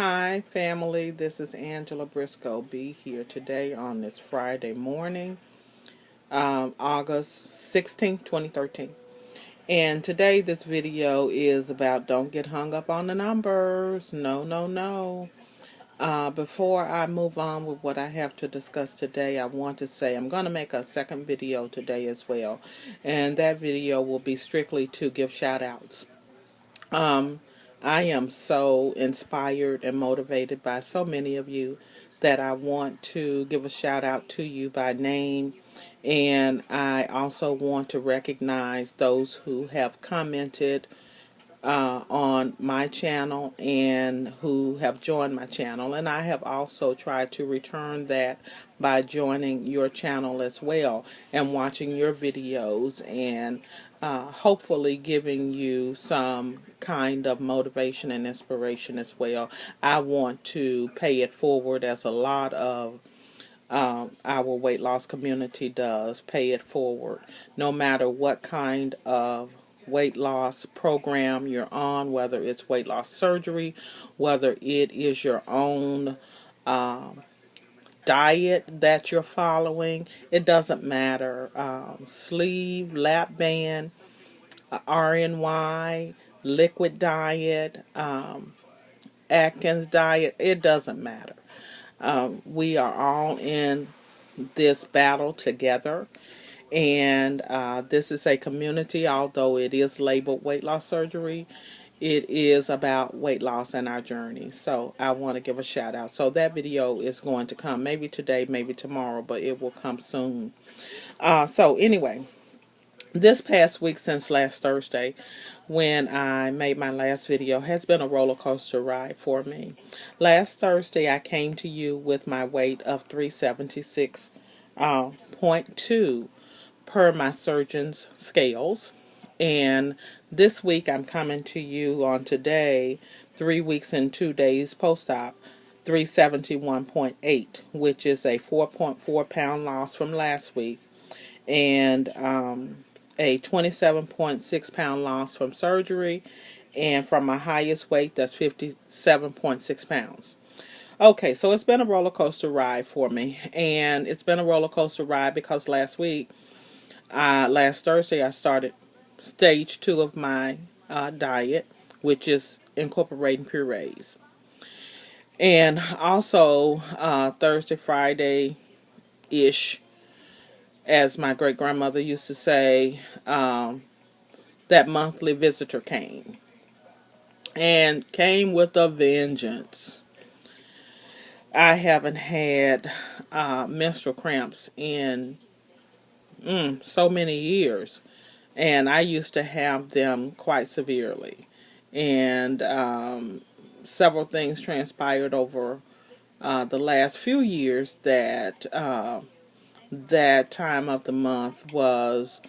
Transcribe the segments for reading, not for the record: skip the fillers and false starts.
Hi, family. This is Angela Briscoe B here today on this Friday morning, August 16th, 2013. And today, this video is about don't get hung up on the numbers. No, no, no. Before I move on with what I have to discuss today, I want to say I'm going to make a second video today as well. And that video will be strictly to give shout outs. I am so inspired and motivated by so many of you that I want to give a shout out to you by name. And I also want to recognize those who have commented on my channel and who have joined my channel. And I have also tried to return that by joining your channel as well and watching your videos and hopefully giving you some kind of motivation and inspiration as well. I want to pay it forward as a lot of our weight loss community does, pay it forward, no matter what kind of weight loss program you're on, whether it's weight loss surgery, whether it is your own diet that you're following. It doesn't matter. Sleeve, lap band, RNY, liquid diet, Atkins diet, it doesn't matter. We are all in this battle together. And this is a community, although it is labeled weight loss surgery, it is about weight loss and our journey. So I want to give a shout out. So that video is going to come maybe today, maybe tomorrow, but it will come soon. So anyway, this past week since last Thursday, when I made my last video, has been a roller coaster ride for me. Last Thursday, I came to you with my weight of 376.2 per my surgeon's scales. And this week, I'm coming to you on today, 3 weeks and 2 days post-op, 371.8, which is a 4.4 pound loss from last week, and a 27.6 pound loss from surgery, and from my highest weight, that's 57.6 pounds. Okay, so it's been a roller coaster ride for me, and it's been a roller coaster ride because last Thursday, I started stage 2 of my diet, which is incorporating purees. And also, Thursday, Friday-ish, as my great-grandmother used to say, that monthly visitor came. And came with a vengeance. I haven't had menstrual cramps in so many years. And I used to have them quite severely. And several things transpired over the last few years that that time of the month was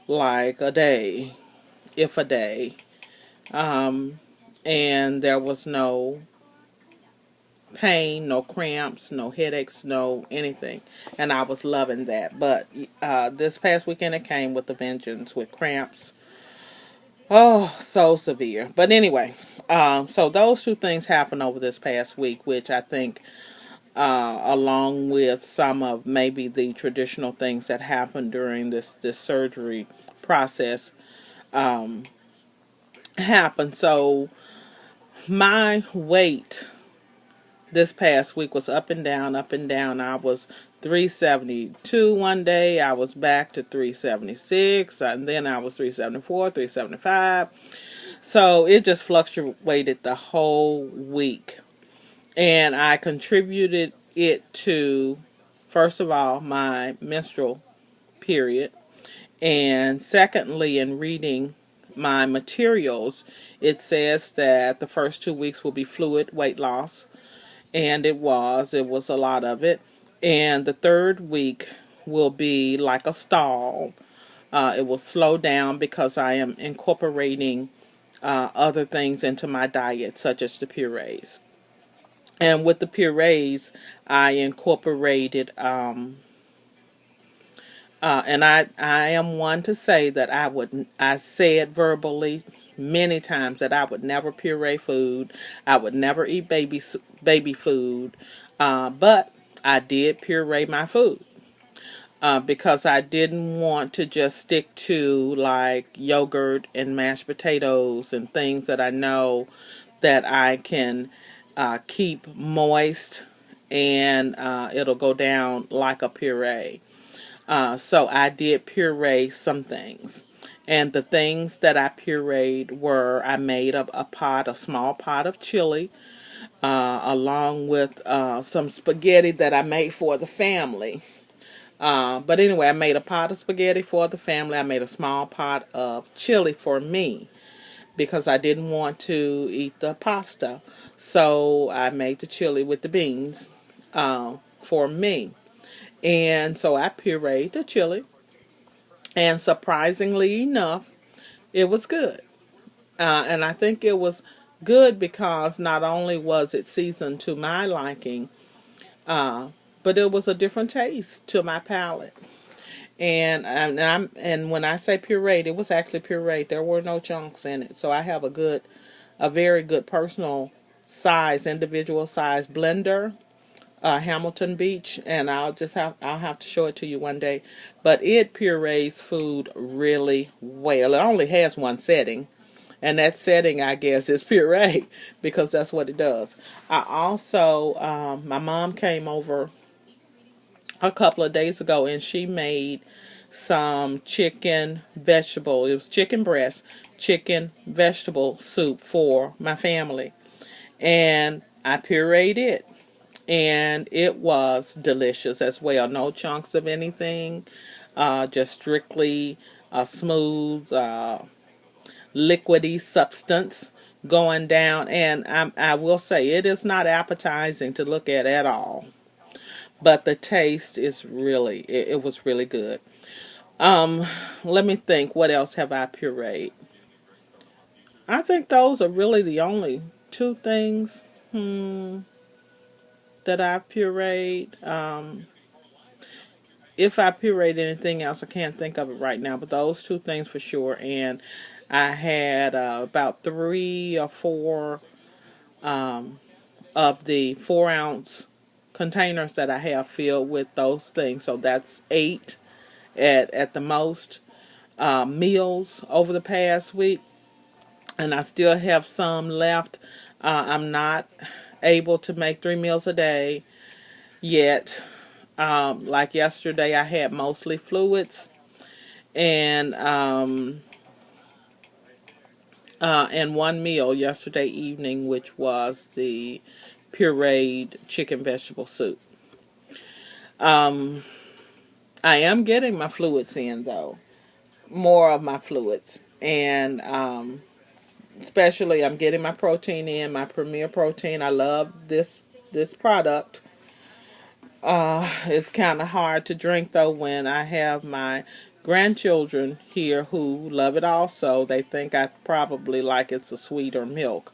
like a day, if a day. And there was no pain, no cramps, no headaches, no anything. And I was loving that. But this past weekend it came with a vengeance, with cramps. Oh, so severe. But anyway, so those two things happened over this past week, which I think, along with some of maybe the traditional things that happened during this surgery process, happened. So my weight this past week was up and down, up and down. I was 372 one day. I was back to 376. And then I was 374, 375. So it just fluctuated the whole week. And I contributed it to, first of all, my menstrual period. And secondly, in reading my materials, it says that the first 2 weeks will be fluid weight loss. And it was a lot of it. And the third week will be like a stall. It will slow down because I am incorporating other things into my diet, such as the purees. And with the purees, I incorporated, and I am one to say that I said verbally many times that I would never puree food. I would never eat baby food. But I did puree my food. Because I didn't want to just stick to like yogurt and mashed potatoes and things that I know that I can keep moist and it'll go down like a puree. So I did puree some things. And the things that I pureed were I made a small pot of chili, along with some spaghetti that I made for the family. But anyway, I made a pot of spaghetti for the family. I made a small pot of chili for me because I didn't want to eat the pasta. So I made the chili with the beans for me. And so I pureed the chili. And surprisingly enough, it was good. And I think it was good because not only was it seasoned to my liking, uh, but it was a different taste to my palate. And when I say pureed, it was actually pureed. There were no chunks in it. So I have a very good personal size, individual size blender, Hamilton Beach, and I'll have to show it to you one day. But it purees food really well. It only has one setting, and that setting, I guess, is puree because that's what it does. I also, my mom came over a couple of days ago, and she made some chicken vegetable. It was chicken breast, chicken vegetable soup for my family, and I pureed it, and it was delicious as well. No chunks of anything, just strictly a smooth, liquidy substance going down. And I will say it is not appetizing to look at all. But the taste is it was really good. Let me think, what else have I pureed? I think those are really the only two things that I've pureed. If I pureed anything else, I can't think of it right now, but those two things for sure. And I had about 3 or 4 of the 4-ounce containers that I have filled with those things. So that's 8 at the most meals over the past week, and I still have some left. I'm not able to make 3 meals a day yet. Like yesterday, I had mostly fluids and one meal yesterday evening, which was the pureed chicken vegetable soup. I am getting my fluids in though, more of my fluids, and especially I'm getting my protein in, my Premier Protein. I love this product. It's kind of hard to drink though when I have my grandchildren here who love it also. They think I probably like it's a sweeter milk,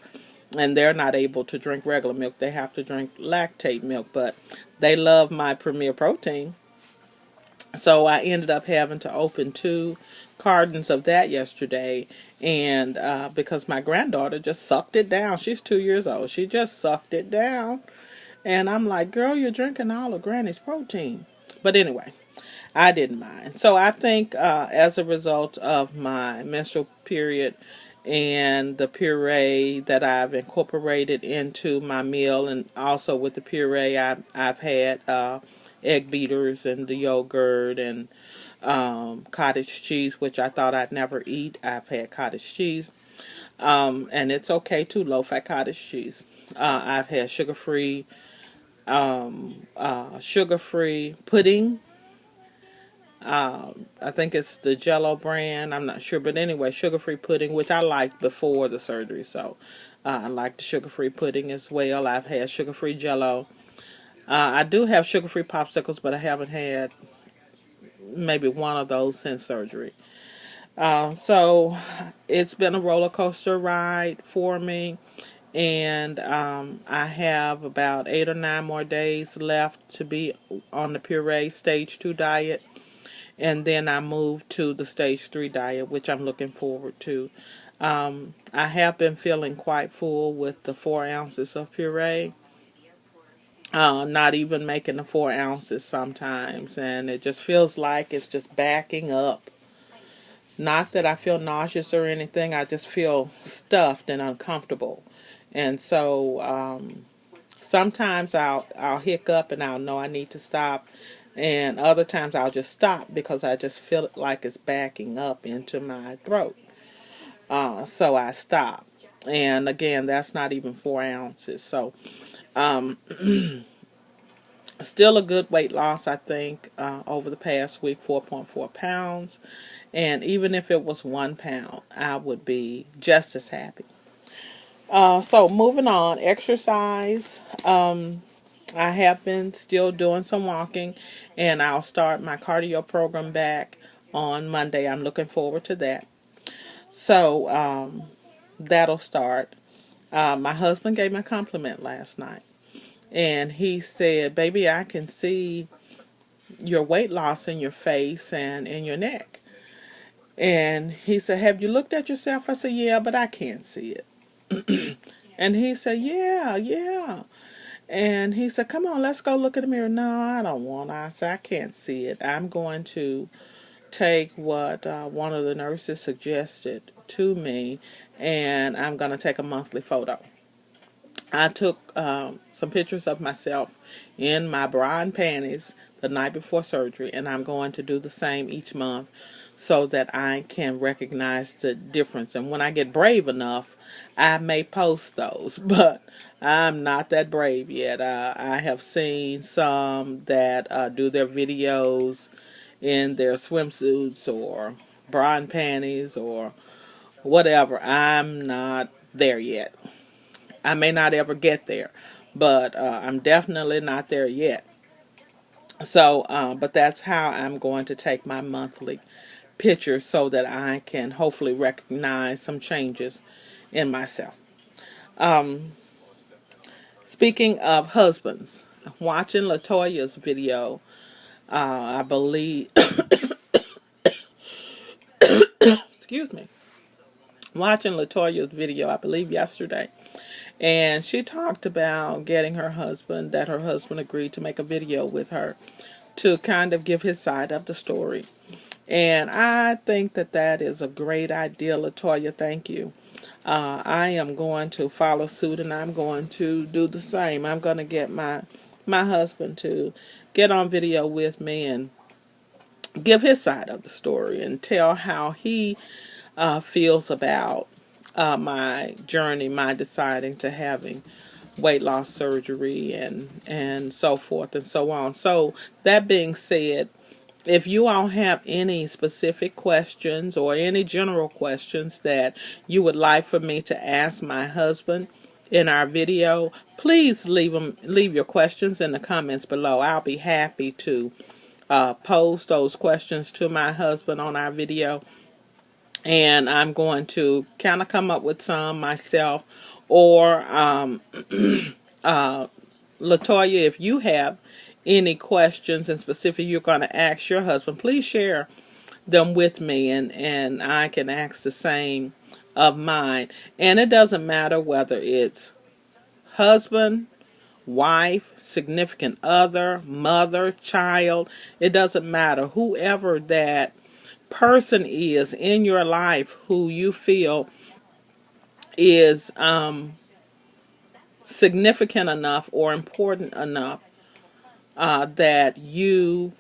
and they're not able to drink regular milk. They have to drink lactate milk, but they love my Premier Protein. So I ended up having to open 2 cartons of that yesterday, and because my granddaughter just sucked it down. She's 2 years old. She just sucked it down. And I'm like, girl, you're drinking all of Granny's protein. But anyway, I didn't mind. So I think as a result of my menstrual period and the puree that I've incorporated into my meal, and also with the puree, I've had egg beaters and the yogurt and cottage cheese, which I thought I'd never eat. I've had cottage cheese. And it's okay too, low-fat cottage cheese. I've had sugar-free pudding. I think it's the Jello brand. I'm not sure, but anyway, sugar-free pudding, which I liked before the surgery. So I like the sugar-free pudding as well. I've had sugar-free Jello. I do have sugar-free popsicles, but I haven't had maybe one of those since surgery. So it's been a roller coaster ride for me. And I have about 8 or 9 more days left to be on the puree stage 2 diet. And then I move to the stage 3 diet, which I'm looking forward to. I have been feeling quite full with the 4 ounces of puree. Not even making the 4 ounces sometimes, and it just feels like it's just backing up. Not that I feel nauseous or anything, I just feel stuffed and uncomfortable. And so sometimes I'll hiccup and I'll know I need to stop, and other times I'll just stop because I just feel like it's backing up into my throat. So I stop. And again, that's not even 4 ounces. So um, still a good weight loss, I think, over the past week, 4.4 pounds. And even if it was 1 pound, I would be just as happy. So moving on, exercise. I have been still doing some walking, and I'll start my cardio program back on Monday. I'm looking forward to that. So that'll start. My husband gave me a compliment last night, and he said, "Baby, I can see your weight loss in your face and in your neck." And he said, "Have you looked at yourself?" I said, "Yeah, but I can't see it." And he said, "Yeah, yeah." And he said, "Come on, let's go look in the mirror." "No, I don't want to." I said, "I can't see it. I'm going to take what one of the nurses suggested to me, and I'm going to take a monthly photo." I took some pictures of myself in my bra and panties the night before surgery, and I'm going to do the same each month so that I can recognize the difference. And when I get brave enough, I may post those, but I'm not that brave yet. I have seen some that do their videos in their swimsuits or bra and panties or whatever. I'm not there yet. I may not ever get there, but I'm definitely not there yet. So, but that's how I'm going to take my monthly picture so that I can hopefully recognize some changes in myself. Um, Speaking of husbands, watching Latoya's video, I believe, excuse me, watching Latoya's video, I believe yesterday, and she talked about getting that her husband agreed to make a video with her to kind of give his side of the story. And I think that that is a great idea, Latoya. Thank you. I am going to follow suit, and I'm going to do the same. I'm going to get my husband to get on video with me and give his side of the story and tell how he feels about my journey, my deciding to having weight loss surgery and so forth and so on. So that being said, if you all have any specific questions or any general questions that you would like for me to ask my husband in our video, please leave your questions in the comments below. I'll be happy to pose those questions to my husband on our video, and I'm going to kind of come up with some myself, or Latoya, if you have any questions in specific you're going to ask your husband, please share them with me, and I can ask the same of mine. And it doesn't matter whether it's husband, wife, significant other, mother, child. It doesn't matter. Whoever that person is in your life who you feel is significant enough or important enough that you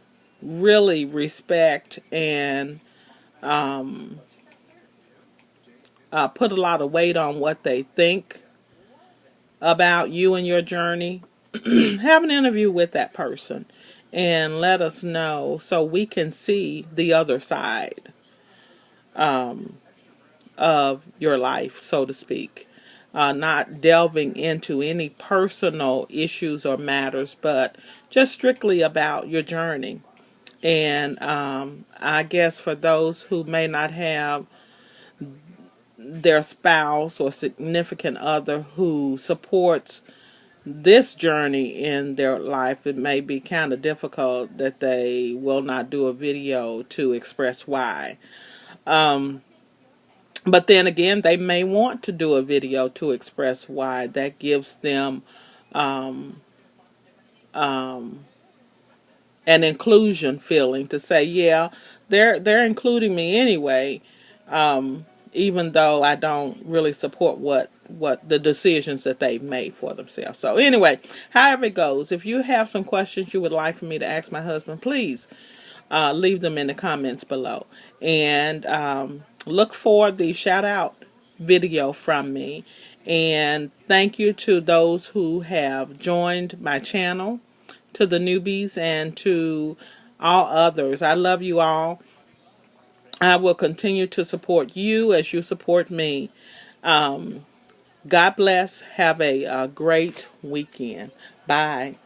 really respect and put a lot of weight on what they think about you and your journey, have an interview with that person and let us know so we can see the other side of your life, so to speak. Not delving into any personal issues or matters, but just strictly about your journey. And I guess for those who may not have their spouse or significant other who supports this journey in their life, it may be kind of difficult that they will not do a video to express why. But then again, they may want to do a video to express why. That gives them um, um, an inclusion feeling to say, yeah, they're including me anyway, even though I don't really support what the decisions that they've made for themselves. So anyway, however it goes, if you have some questions you would like for me to ask my husband, please leave them in the comments below. And look for the shout out video from me. And thank you to those who have joined my channel, to the newbies, and to all others. I love you all. I will continue to support you as you support me. God bless. Have a great weekend. Bye.